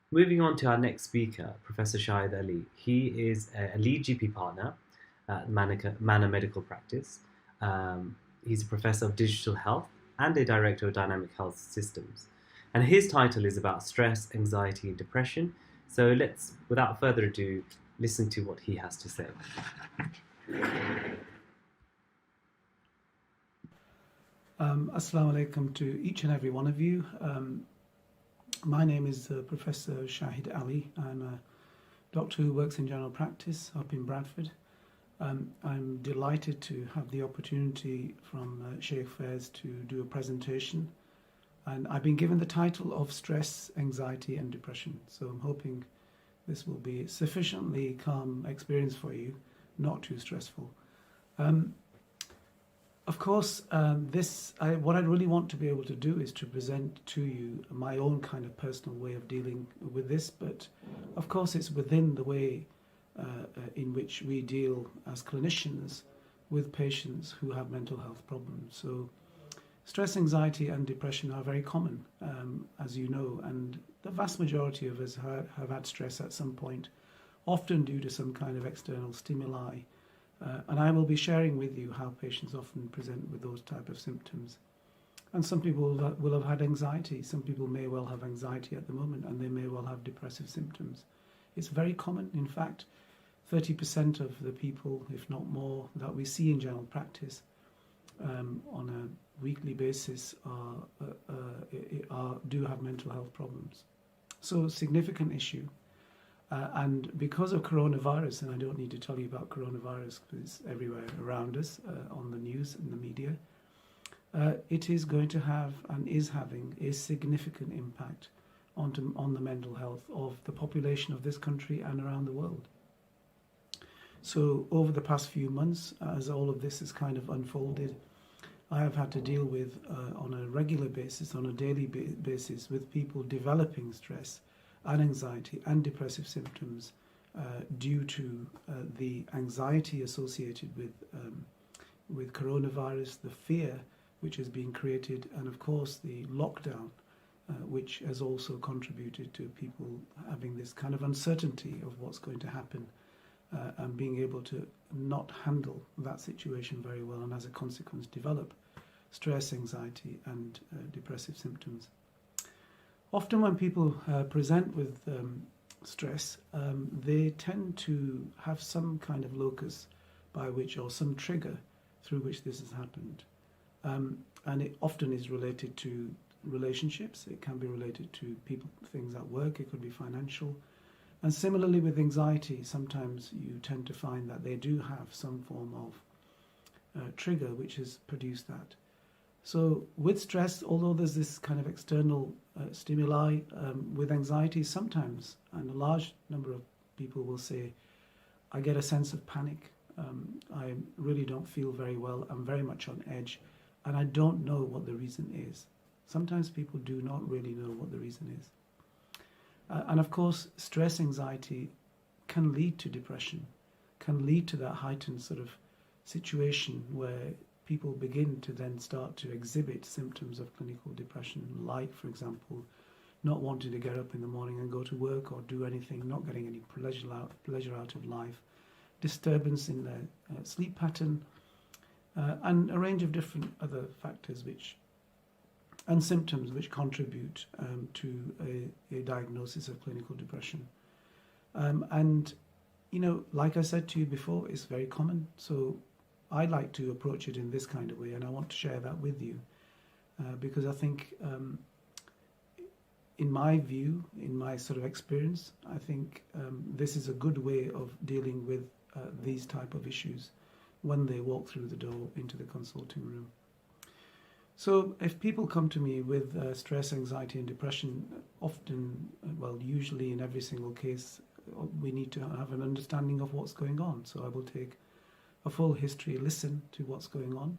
Moving on to our next speaker, Professor Shahid Ali. He is a lead GP partner at Manor Medical Practice. He's a professor of digital health and a director of dynamic health systems. And his title is about stress, anxiety, and depression. So let's, without further ado, listen to what he has to say. Assalamu alaikum to each and every one of you. My name is Professor Shahid Ali. I'm a doctor who works in general practice up in Bradford. I'm delighted to have the opportunity from Sheikh Faiz to do a presentation. And I've been given the title of Stress, Anxiety and Depression. So I'm hoping this will be a sufficiently calm experience for you, not too stressful. Of course, what I really want to be able to do is to present to you my own kind of personal way of dealing with this, but of course it's within the way in which we deal as clinicians with patients who have mental health problems. So stress, anxiety and depression are very common, as you know, and the vast majority of us have had stress at some point, often due to some kind of external stimuli. And I will be sharing with you how patients often present with those type of symptoms. And some people will have had anxiety. Some people may well have anxiety at the moment, and they may well have depressive symptoms. It's very common. In fact, 30% of the people, if not more, that we see in general practice on a weekly basis do have mental health problems. So, significant issue. And because of coronavirus, and I don't need to tell you about coronavirus because it's everywhere around us on the news and the media, it is going to have and is having a significant impact on the mental health of the population of this country and around the world. So over the past few months, as all of this has kind of unfolded, I have had to deal with on a regular basis, on a daily basis, with people developing stress and anxiety and depressive symptoms due to the anxiety associated with coronavirus, the fear which has been created, and of course the lockdown, which has also contributed to people having this kind of uncertainty of what's going to happen and being able to not handle that situation very well, and as a consequence develop stress, anxiety and depressive symptoms. Often when people present with stress, they tend to have some kind of locus by which, or some trigger through which this has happened. And it often is related to relationships. It can be related to people, things at work. It could be financial. And similarly with anxiety, sometimes you tend to find that they do have some form of trigger which has produced that. So with stress, although there's this kind of external stimuli, with anxiety sometimes, and a large number of people will say, I get a sense of panic. I really don't feel very well. I'm very much on edge, and I don't know what the reason is. Sometimes people do not really know what the reason is. And of course, stress, anxiety can lead to depression, can lead to that heightened sort of situation where people begin to then start to exhibit symptoms of clinical depression, like, for example, not wanting to get up in the morning and go to work or do anything, not getting any pleasure out of life, disturbance in their sleep pattern, and a range of different other factors and symptoms which contribute to a diagnosis of clinical depression. And, you know, like I said to you before, it's very common. So I like to approach it in this kind of way, and I want to share that with you because I think, in my view, in my sort of experience, I think this is a good way of dealing with these type of issues when they walk through the door into the consulting room. So if people come to me with stress, anxiety and depression, often, well, usually in every single case, we need to have an understanding of what's going on. So I will take a full history, listen to what's going on,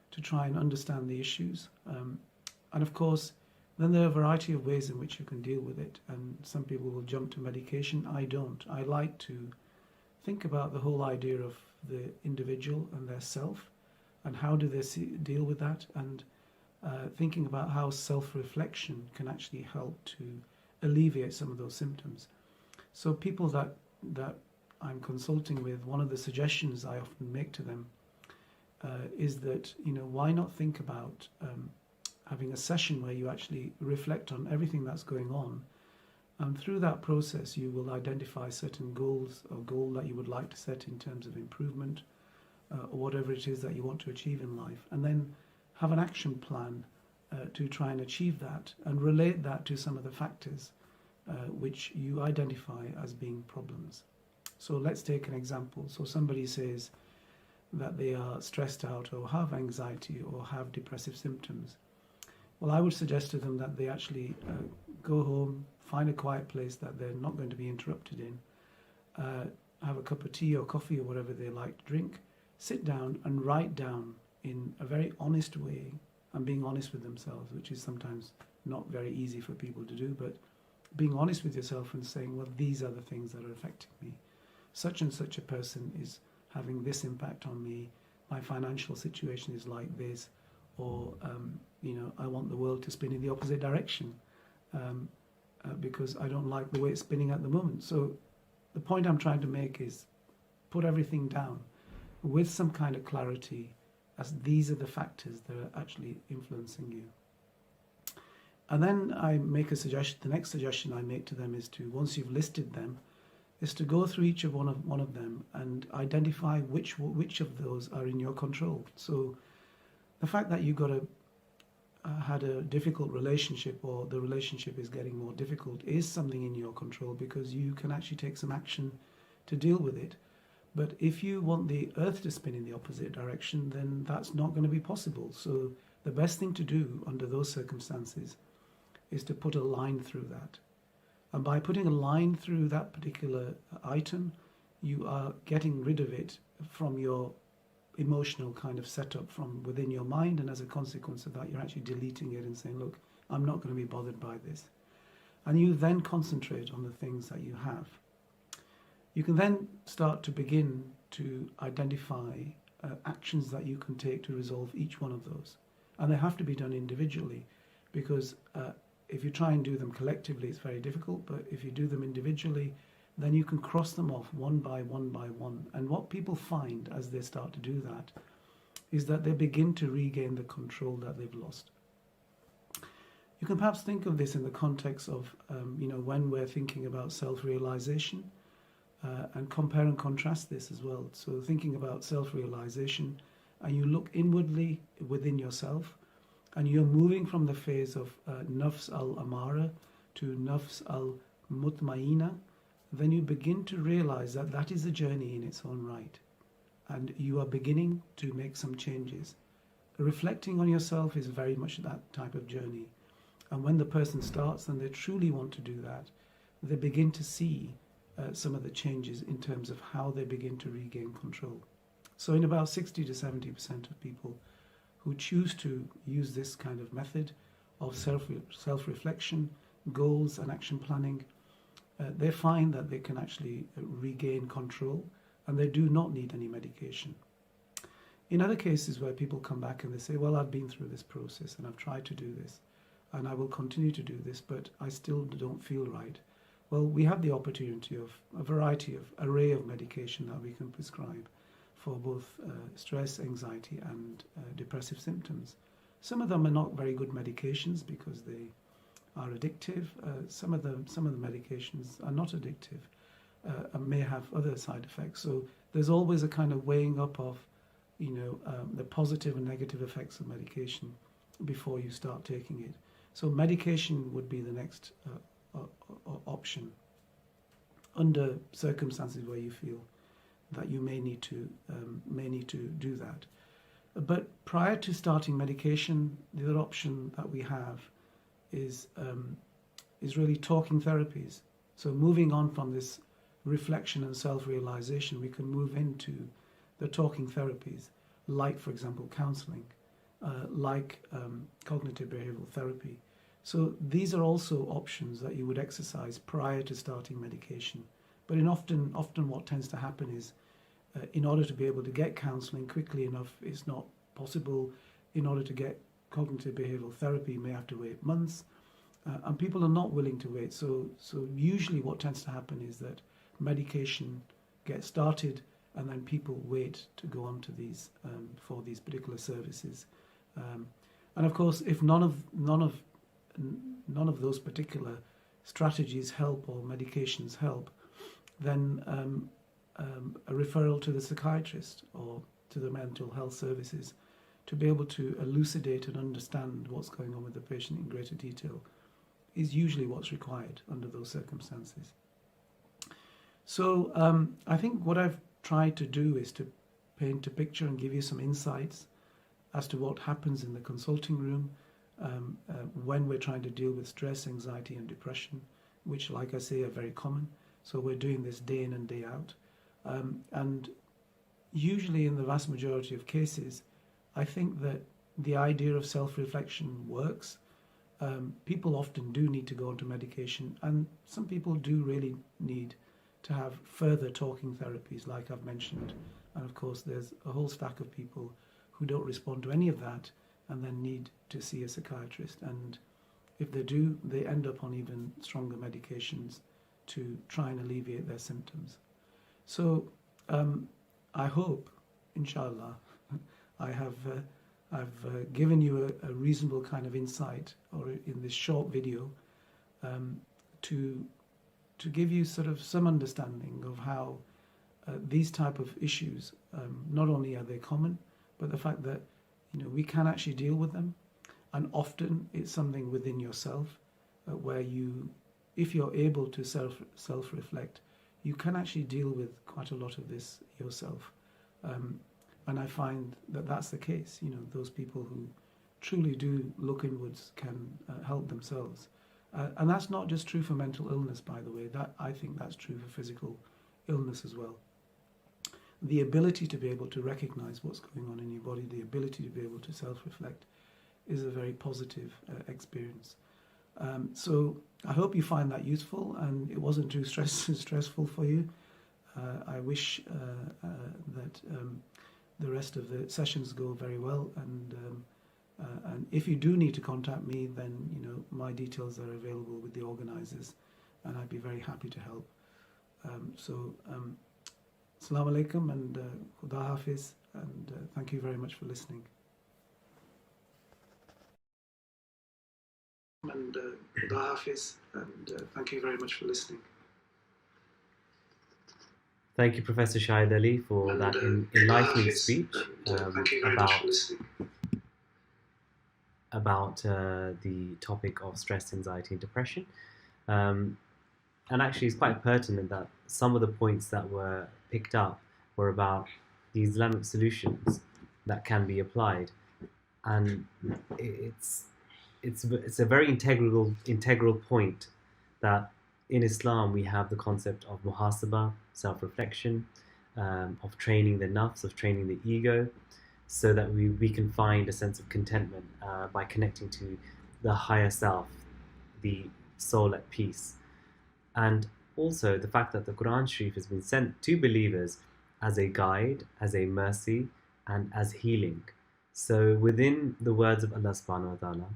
to try and understand the issues. And of course, then there are a variety of ways in which you can deal with it. And some people will jump to medication. I don't. I like to think about the whole idea of the individual and their self, and how do they deal with that, and thinking about how self-reflection can actually help to alleviate some of those symptoms. So people that I'm consulting with, one of the suggestions I often make to them is that, why not think about having a session where you actually reflect on everything that's going on, and through that process you will identify certain goals or goal that you would like to set in terms of improvement, or whatever it is that you want to achieve in life, and then have an action plan to try and achieve that, and relate that to some of the factors which you identify as being problems. So let's take an example. So somebody says that they are stressed out or have anxiety or have depressive symptoms. Well, I would suggest to them that they actually go home, find a quiet place that they're not going to be interrupted in, have a cup of tea or coffee or whatever they like to drink, sit down and write down in a very honest way, and being honest with themselves, which is sometimes not very easy for people to do, but being honest with yourself and saying, well, these are the things that are affecting me. Such and such a person is having this impact on me. My financial situation is like this, or I want the world to spin in the opposite direction because I don't like the way it's spinning at the moment. So the point I'm trying to make is put everything down with some kind of clarity, as these are the factors that are actually influencing you. And then I make a suggestion. The next suggestion I make to them is to, once you've listed them, is to go through each of one of them and identify which of those are in your control. So the fact that you had a difficult relationship, or the relationship is getting more difficult, is something in your control, because you can actually take some action to deal with it. But if you want the earth to spin in the opposite direction, then that's not going to be possible. So the best thing to do under those circumstances is to put a line through that. And by putting a line through that particular item, you are getting rid of it from your emotional kind of setup from within your mind, and as a consequence of that, you're actually deleting it and saying, look, I'm not going to be bothered by this. And you then concentrate on the things that you have. You can then start to begin to identify actions that you can take to resolve each one of those. And they have to be done individually, because if you try and do them collectively, it's very difficult. But if you do them individually, then you can cross them off one by one by one. And what people find as they start to do that is that they begin to regain the control that they've lost. You can perhaps think of this in the context of, when we're thinking about self-realization, and compare and contrast this as well. So thinking about self-realization, and you look inwardly within yourself, and you're moving from the phase of nafs al-amara to nafs al-mutmaina, then you begin to realize that that is a journey in its own right. And you are beginning to make some changes. Reflecting on yourself is very much that type of journey. And when the person starts and they truly want to do that, they begin to see some of the changes in terms of how they begin to regain control. So in about 60 to 70% of people who choose to use this kind of method of self-reflection, goals and action planning, they find that they can actually regain control, and they do not need any medication. In other cases where people come back and they say, well, I've been through this process and I've tried to do this and I will continue to do this, but I still don't feel right. Well, we have the opportunity of a variety of array of medication that we can prescribe for both stress, anxiety and depressive symptoms. Some of them are not very good medications because they are addictive. Some of the medications are not addictive and may have other side effects. So there's always a kind of weighing up of, the positive and negative effects of medication before you start taking it. So medication would be the next option under circumstances where you feel that you may need to do that. But prior to starting medication, the other option that we have is really talking therapies. So moving on from this reflection and self-realization, we can move into the talking therapies, like, for example, counseling, like cognitive behavioral therapy. So these are also options that you would exercise prior to starting medication. But often what tends to happen is, in order to be able to get counseling quickly enough, it's not possible. In order to get cognitive behavioral therapy, you may have to wait months. and people are not willing to wait. So usually what tends to happen is that medication gets started, and then people wait to go on to these for these particular services. And of course, if none of those particular strategies help or medications help, then a referral to the psychiatrist or to the mental health services to be able to elucidate and understand what's going on with the patient in greater detail is usually what's required under those circumstances. So I think what I've tried to do is to paint a picture and give you some insights as to what happens in the consulting room when we're trying to deal with stress, anxiety, and depression, which, like I say, are very common. So we're doing this day in and day out. And usually in the vast majority of cases, I think that the idea of self-reflection works. People often do need to go onto medication, and some people do really need to have further talking therapies, like I've mentioned. And of course, there's a whole stack of people who don't respond to any of that and then need to see a psychiatrist. And if they do, they end up on even stronger medications to try and alleviate their symptoms. So I hope, inshallah, I've given you a reasonable kind of insight, or in this short video, to give you sort of some understanding of how these type of issues, not only are they common, but the fact that we can actually deal with them, and often it's something within yourself where if you're able to self-reflect, you can actually deal with quite a lot of this yourself. And I find that that's the case. Those people who truly do look inwards can help themselves. And that's not just true for mental illness, by the way. I think that's true for physical illness as well. The ability to be able to recognize what's going on in your body, the ability to be able to self-reflect, is a very positive experience. So I hope you find that useful and it wasn't too stressful for you. I wish that the rest of the sessions go very well, and if you do need to contact me, then my details are available with the organizers, and I'd be very happy to help. Assalamu alaikum and Khuda Hafiz, and thank you very much for listening. And Khuda Hafiz, and thank you very much for listening. Thank you, Professor Shahid Ali, for that enlightening speech about the topic of stress, anxiety, and depression. And actually, it's quite pertinent that some of the points that were picked up were about the Islamic solutions that can be applied, and it's a very integral point that in Islam we have the concept of muhasabah, self-reflection, of training the nafs, of training the ego, so that we can find a sense of contentment by connecting to the higher self, the soul at peace. And also the fact that the Quran Sharif has been sent to believers as a guide, as a mercy, and as healing. So within the words of Allah subhanahu wa ta'ala,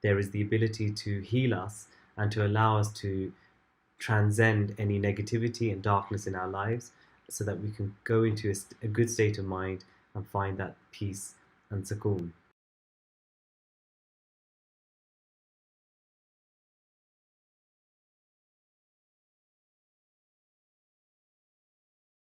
there is the ability to heal us and to allow us to transcend any negativity and darkness in our lives, so that we can go into a good state of mind and find that peace and sukoon.